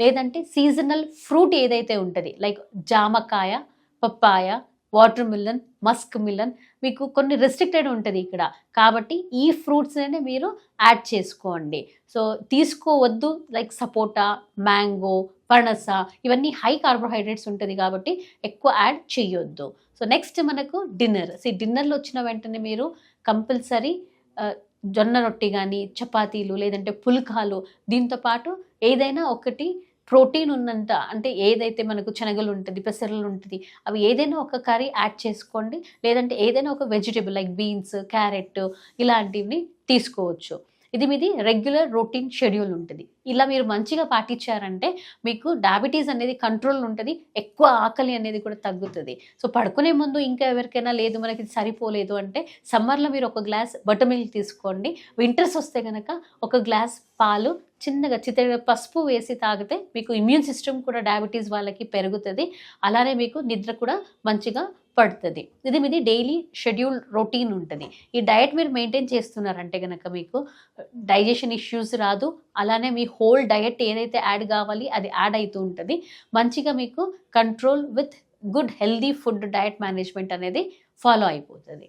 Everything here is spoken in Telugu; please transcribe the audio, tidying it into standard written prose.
లేదంటే సీజనల్ ఫ్రూట్ ఏదైతే ఉంటది లైక్ జామకాయ, papaya, water melon, Musk melon మీకు కొన్ని రెస్ట్రిక్టెడ్ ఉంటది ఇక్కడ. కాబట్టి ఈ ఫ్రూట్స్‌నే మీరు యాడ్ చేసుకోండి. సో, తీసుకోవద్దు లైక్ సపోటా, మ్యాంగో, పనస ఇవన్నీ హై కార్బోహైడ్రేట్స్ ఉంటది కాబట్టి ఎక్కువ యాడ్ చేయొద్దు. సో, నెక్స్ట్ మనకు డిన్నర్. డిన్నర్‌లో వచ్చిన వెంటనే మీరు కంపల్సరీ జొన్న రొట్టె గానీ, చపాతీలు లేదంటే పుల్కాలు దీంతో పాటు ఏదైనా ఒకటి ప్రోటీన్ ఉన్నంత అంటే ఏదైతే మనకు శనగలు ఉంటది, పెసర్లు ఉంటది అవి ఏదైనా ఒక కర్రీ యాడ్ చేసుకోండి. లేదంటే ఏదైనా ఒక వెజిటబుల్ లైక్ బీన్స్, క్యారెట్ ఇలాంటివి తీసుకోవచ్చు. ఇది మీది రెగ్యులర్ రొటీన్ షెడ్యూల్ ఉంటది. ఇలా మీరు మంచిగా పాటించారంటే మీకు డయాబెటీస్ అనేది కంట్రోల్ ఉంటది. ఎక్కువ ఆకలి అనేది కూడా తగ్గుతది. సో, పడుకునే ముందు ఇంకా ఎవరికైనా లేదు మనకి ఇది సరిపోలేదు అంటే సమ్మర్‌లో మీరు ఒక గ్లాస్ బటర్ మిల్క్ తీసుకోండి. వింటర్స్ వస్తే గనక ఒక గ్లాస్ పాలు చిన్నగా చిటికెడు పసుపు వేసి తాగితే మీకు ఇమ్యూన్ సిస్టమ్ కూడా డయాబెటీస్ వాళ్ళకి పెరుగుతది. అలానే మీకు నిద్ర కూడా మంచిగా పడతది. ఇది మీది డైలీ షెడ్యూల్ రొటీన్ ఉంటది. ఈ డయట్ మీరు మెయింటైన్ చేస్తున్నారంటే గనక మీకు డైజెషన్ ఇష్యూస్ రాదు. అలానే మీ హోల్ డయట్ ఏదైతే యాడ్ కావాలి అది యాడ్ అయితూ ఉంటది. మంచిగా మీకు control with good healthy food diet management అనేది ఫాలో అయిపోతది.